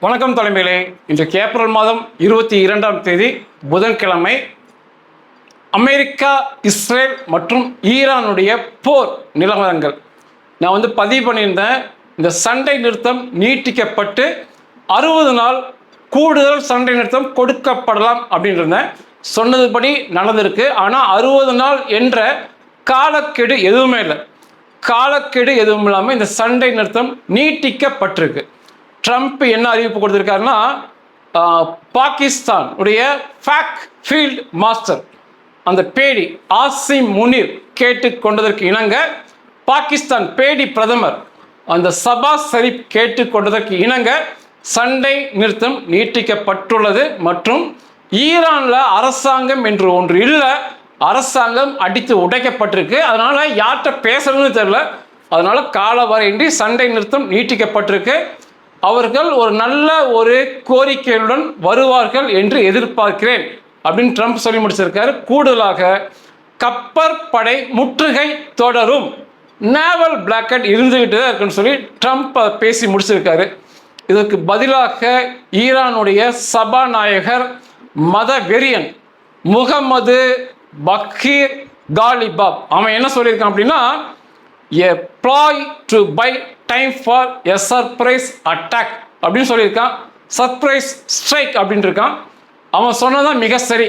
வணக்கம் தலைமையிலே. இன்றைக்கு ஏப்ரல் மாதம் 22ஆம் தேதி புதன்கிழமை. அமெரிக்கா, இஸ்ரேல் மற்றும் ஈரானுடைய போர் நிலவரங்கள் நான் பதிவு பண்ணியிருந்தேன். இந்த சண்டை நிறுத்தம் நீட்டிக்கப்பட்டு 60 நாள் கூடுதல் சண்டை நிறுத்தம் கொடுக்கப்படலாம் அப்படின்னு இருந்தேன். சொன்னதுபடி நடந்திருக்கு. ஆனால் 60 நாள் என்ற காலக்கெடு எதுவுமே இல்லை. காலக்கெடு எதுவும் இல்லாமல் இந்த சண்டை நிறுத்தம் நீட்டிக்கப்பட்டிருக்கு. ட்ரம்ப் என்ன அறிவிப்பு கொடுத்திருக்காருன்னா, பாகிஸ்தான் உடைய ஃபேக்ட் ஃபீல்ட் மாஸ்டர் அந்த பேடி ஆசிம் முனீர் கேட்டுக்கொண்டதற்கு இணங்க, பாகிஸ்தான் பேடி பிரதமர் அந்த சபாஸ் ஷரீப் கேட்டுக்கொண்டதற்கு இணங்க சண்டை நிறுத்தம் நீட்டிக்கப்பட்டுள்ளது. மற்றும் ஈரானில் அரசாங்கம் என்று ஒன்று இல்லை, அரசாங்கம் அடித்து உடைக்கப்பட்டிருக்கு. அதனால யார்கிட்ட பேசணும்னு தெரியல. அதனால காலவரையின்றி சண்டை நிறுத்தம் நீட்டிக்கப்பட்டிருக்கு. அவர்கள் ஒரு நல்ல கோரிக்கையுடன் வருவார்கள் என்று எதிர்பார்க்கிறேன் அப்படின்னு ட்ரம்ப் சொல்லி முடிச்சிருக்காரு. கூடுதலாக கப்பற்படை முற்றுகை தொடரும், நேவல் பிளாக்கெட் இருந்துகிட்டு தான் இருக்குன்னு சொல்லி ட்ரம்ப் பேசி முடிச்சிருக்காரு. இதற்கு பதிலாக ஈரானுடைய சபாநாயகர் மத வெறியன் முகமது பக்கீர் காலிபாப் அவன் என்ன சொல்லியிருக்கான் அப்படின்னா, a ploy to buy time for a surprise attack அப்படின்னு சொல்லியிருக்கான். சர்ப்ரைஸ் ஸ்ட்ரைக் அப்படின்னு இருக்கான். அவன் சொன்னதான் மிக சரி.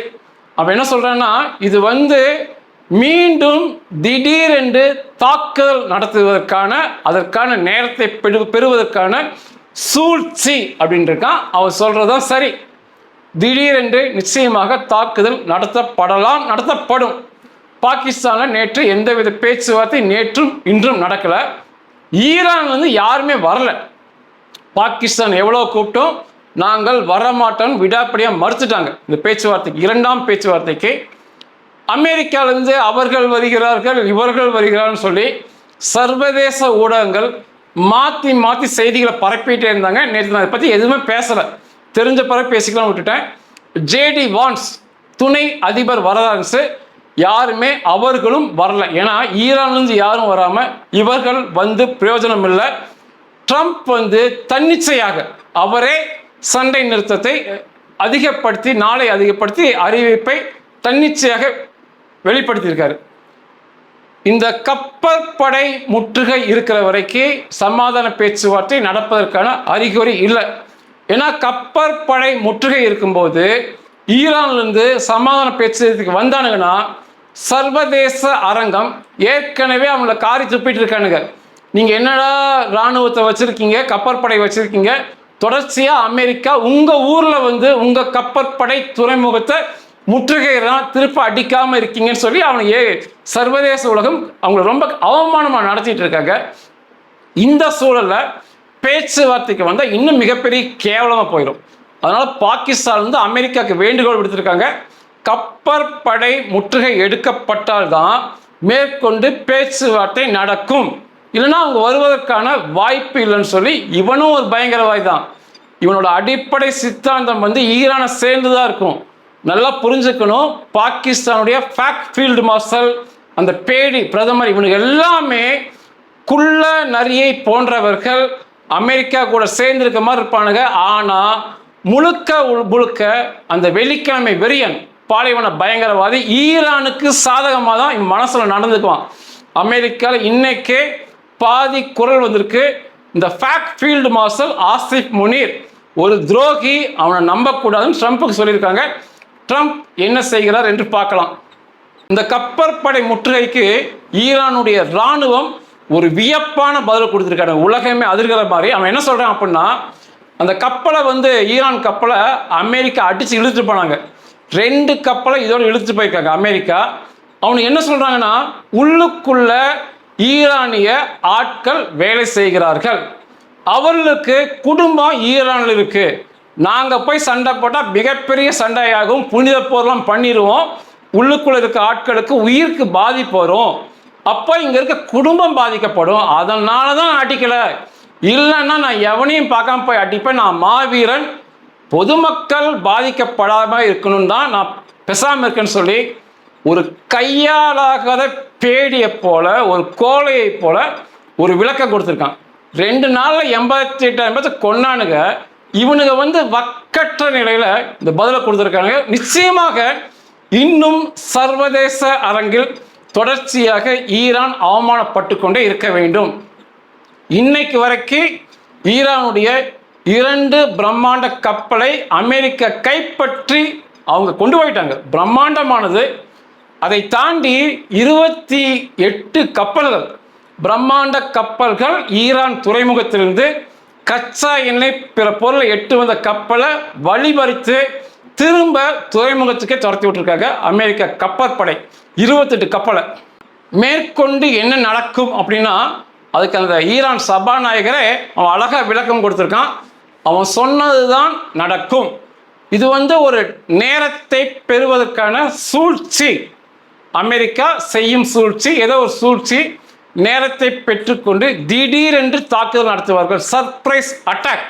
அவன் என்ன சொல்றான்னா, இது மீண்டும் திடீரென்று தாக்குதல் நடத்துவதற்கான அதற்கான நேரத்தை பெறுவதற்கான சூழ்ச்சி அப்படின்னு இருக்கான். அவன் சொல்றதான் சரி. திடீரென்று நிச்சயமாக தாக்குதல் நடத்தப்படும். பாகிஸ்தானில் நேற்று எந்தவித பேச்சுவார்த்தை நேற்றும் இன்றும் நடக்கல. ஈரான் யாருமே வரல. பாகிஸ்தான் எவ்வளோ கூப்பிட்டோம், நாங்கள் வரமாட்டோம் விடாப்படியாக மறுத்துட்டாங்க. இந்த பேச்சுவார்த்தைக்கு, இரண்டாம் பேச்சுவார்த்தைக்கு அமெரிக்காவிலிருந்து அவர்கள் வருகிறார்கள் இவர்கள் வருகிறார்கள் சொல்லி சர்வதேச ஊடகங்கள் மாற்றி மாற்றி செய்திகளை பரப்பிட்டே இருந்தாங்க. நேற்று நான் அதை பற்றி எதுவுமே பேசலை, தெரிஞ்ச பிறகு பேசிக்கலாம் விட்டுட்டேன். ஜேடி வான்ஸ் துணை அதிபர் வரதான்ஸு யாருமே அவர்களும் வரல. ஏன்னா ஈரான்லேருந்து யாரும் வராமல் இவர்கள் பிரயோஜனம் இல்லை. ட்ரம்ப் தன்னிச்சையாக அவரே சண்டை நிறுத்தத்தை நாளை அதிகப்படுத்தி அறிவிப்பை தன்னிச்சையாக வெளிப்படுத்தியிருக்காரு. இந்த கப்பற்படை முற்றுகை இருக்கிற வரைக்கும் சமாதான பேச்சுவார்த்தை நடப்பதற்கான அறிகுறி இல்லை. ஏன்னா கப்பற்படை முற்றுகை இருக்கும்போது ஈரான்லேருந்து சமாதான பேச்சுக்கு வந்தானுங்கன்னா சர்வதேச அரங்கம் ஏற்கனவே அவங்கள காரி துப்பிட்டு இருக்கானுங்க. நீங்கள் என்னடா இராணுவத்தை வச்சுருக்கீங்க, கப்பற்படை வச்சுருக்கீங்க, தொடர்ச்சியாக அமெரிக்கா உங்கள் ஊரில் உங்கள் கப்பற்படை துறைமுகத்தை முற்றுகையெல்லாம் திருப்ப அடிக்காமல் இருக்கீங்கன்னு சொல்லி சர்வதேச உலகம் அவங்கள ரொம்ப அவமானமாக நடத்திட்டு இருக்காங்க. இந்த சூழலில் பேச்சுவார்த்தைக்கு வந்தால் இன்னும் மிகப்பெரிய கேவலமாக போயிடும். அதனால் பாகிஸ்தான் அமெரிக்காவுக்கு வேண்டுகோள் விடுத்திருக்காங்க. கப்பற்படை முற்றுகை எடுக்கப்பட்டால்தான் மேற்கொண்டு பேச்சுவார்த்தை நடக்கும், இல்லைன்னா அவங்க வருவதற்கான வாய்ப்பு இல்லைன்னு சொல்லி இவனும் ஒரு பயங்கரவாதி தான். இவனோட அடிப்படை சித்தாந்தம் ஈரானை சேர்ந்து தான் இருக்கும். நல்லா புரிஞ்சுக்கணும். பாகிஸ்தானுடைய ஃபேக்ட் ஃபீல்டு மார்ஷல் அந்த பேடி பிரதமர் இவனுக்கு எல்லாமே குள்ள நரியை போன்றவர்கள் அமெரிக்கா கூட சேர்ந்திருக்க மாதிரி இருப்பானுங்க. ஆனால் முழுக்க அந்த வெள்ளிக்கிழமை வெறியன் பாலைவன பயங்கரவாதி ஈரானுக்கு சாதகமாக தான் இவன் மனசில் நடந்துக்குவான். அமெரிக்காவில் இன்னைக்கே பாதி குரல் வந்திருக்கு. இந்த fake field marshal Asim Munir ஒரு துரோகி, அவனை நம்பக்கூடாதுன்னு ட்ரம்ப்புக்கு சொல்லியிருக்காங்க. ட்ரம்ப் என்ன செய்கிறார் என்று பார்க்கலாம். இந்த கப்பற்படை முற்றுகைக்கு ஈரானுடைய இராணுவம் ஒரு வியப்பான பதில் கொடுத்துருக்காங்க. உலகமே அதிர்கிற மாதிரி. அவன் என்ன சொல்கிறான் அப்படின்னா, அந்த கப்பலை ஈரான் கப்பலை அமெரிக்கா அடித்து இழுத்துட்டு போனாங்க. 2 கப்பலை இதோடு இழுத்துட்டு போயிருக்காங்க அமெரிக்கா. அவனுக்கு என்ன சொல்கிறாங்கன்னா, உள்ளுக்குள்ள ஈரானிய ஆட்கள் வேலை செய்கிறார்கள், அவர்களுக்கு குடும்பம் ஈரானில் இருக்கு, நாங்கள் போய் சண்டை போட்டால் மிகப்பெரிய சண்டையாகும், புனித போர்லாம் பண்ணிடுவோம், உள்ளுக்குள்ள இருக்க ஆட்களுக்கு உயிருக்கு பாதிப்பு வரும், அப்போ இங்கே இருக்க குடும்பம் பாதிக்கப்படும், அதனால தான் அடிக்கலை, இல்லைன்னா நான் எவனையும் பார்க்காம போய் அடிப்பேன், நான் மாவீரன், பொதுமக்கள் பாதிக்கப்படாமல் இருக்கணும் தான் நான் பெசாமல் இருக்கேன்னு சொல்லி ஒரு கையாலாகாத பேடியை போல ஒரு கோழையை போல ஒரு விளக்கம் கொடுத்துருக்கான். 2 நாளில் 88 கொன்னானுங்க. இவனுங்க வக்கற்ற நிலையில இந்த பதிலை கொடுத்துருக்காங்க. நிச்சயமாக இன்னும் சர்வதேச அரங்கில் தொடர்ச்சியாக ஈரான் அவமானப்பட்டு கொண்டே இருக்க வேண்டும். இன்னைக்கு வரைக்கும் ஈரானுடைய 2 பிரம்மாண்ட கப்பலை அமெரிக்கா கைப்பற்றி அவங்க கொண்டு போயிட்டாங்க. பிரம்மாண்டமானது. அதை தாண்டி 28 கப்பல்கள், பிரம்மாண்ட கப்பல்கள் ஈரான் துறைமுகத்திலிருந்து கச்சா எண்ணெய் பிற பொருளை எட்டு வந்த கப்பலை வழிமறித்து திரும்ப துறைமுகத்துக்கே துரத்தி விட்டுருக்காங்க அமெரிக்க கப்பற்படை. 28 கப்பலை. மேற்கொண்டு என்ன நடக்கும் அப்படின்னா அதுக்கு அந்த ஈரான் சபாநாயகரே அவன் அழகா விளக்கம் கொடுத்துருக்கான். அவன் சொன்னதுதான் நடக்கும். இது ஒரு நேரத்தை பெறுவதற்கான சூழ்ச்சி. அமெரிக்கா செய்யும் சூழ்ச்சி, ஏதோ ஒரு சூழ்ச்சி. நேரத்தை பெற்றுக்கொண்டு திடீரென்று தாக்குதல் நடத்துவார்கள். சர்ப்ரைஸ் அட்டாக்,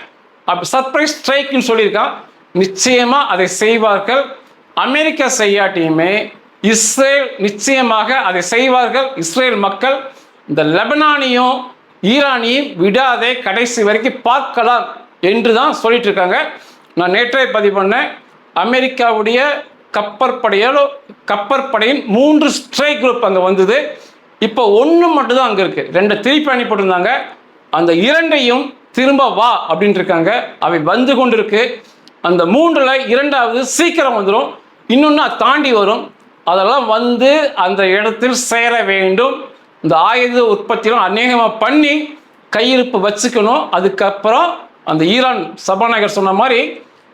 சர்ப்ரைஸ் ஸ்ட்ரைக்னு சொல்லியிருக்கான். நிச்சயமா அதை செய்வார்கள். அமெரிக்கா செய்யாட்டியுமே இஸ்ரேல் நிச்சயமாக அதை செய்வார்கள். இஸ்ரேல் மக்கள் இந்த லெபனானையும் ஈரானையும் விடாதே கடைசி வரைக்கும் பார்க்கலாம் என்று தான் சொல்லிட்டு இருக்காங்க. நான் நேற்றே பதிவு பண்ணேன். அமெரிக்காவுடைய கப்பற்படையின் 3 ஸ்ட்ரைக் குரூப் அங்கே வந்தது. இப்போ 1 மட்டும் தான் அங்கே இருக்கு. 2 திருப்பி அனுப்பிட்டுருந்தாங்க. அந்த 2ஐயும் திரும்ப வா அப்படின்ட்டு இருக்காங்க. அவை வந்து கொண்டு இருக்கு. அந்த 3ல் 2வது சீக்கிரம் வந்துடும். இன்னொன்று தாண்டி வரும். அதெல்லாம் அந்த இடத்தில் சேர வேண்டும். இந்த ஆயுத உற்பத்தியும் அநேகமாக பண்ணி கையிருப்பு வச்சுக்கணும். அதுக்கப்புறம் அந்த ஈரான் சபாநாயகர் சொன்ன மாதிரி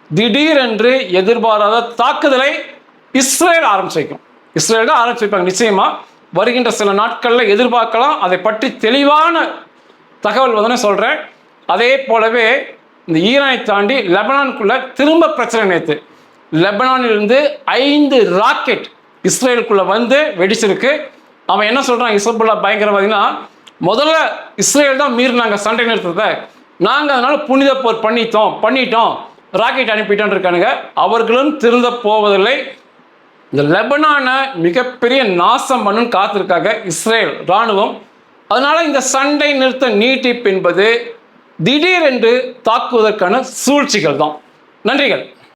திடீரென்று எதிர்பாராத தாக்குதலை இஸ்ரேல் ஆரம்பிச்சிருக்கும். இஸ்ரேல் தான் ஆரம்பிச்சிருப்பாங்க. நிச்சயமா வருகின்ற சில நாட்களில் எதிர்பார்க்கலாம். அதை பற்றி தெளிவான தகவல் சொல்கிறேன். அதே போலவே இந்த ஈரானை தாண்டி லெபனானுக்குள்ள திரும்ப பிரச்சனை. நேற்று லெபனானிலிருந்து 5 ராக்கெட் இஸ்ரேலுக்குள்ள வெடிச்சிருக்கு. அவன் என்ன சொல்றான், இஸ்ரேல் பயங்கரவாதினா முதல்ல இஸ்ரேல் தான் மீறினாங்க சண்டை நிறுத்தத்தை. நாங்கள் அதனால புனித போர் பண்ணிட்டோம் ராக்கெட் அனுப்பிட்டோம் இருக்கானுங்க. அவர்களும் திருந்த போவதில்லை. இந்த லெபனானை மிகப்பெரிய நாசம் பண்ணுன்னு காத்திருக்காங்க இஸ்ரேல் ராணுவம். அதனால இந்த சண்டை நிறுத்த நீட்டிப்பு என்பது திடீரென்று தாக்குவதற்கான சூழ்ச்சிகள் தான். நன்றிகள்.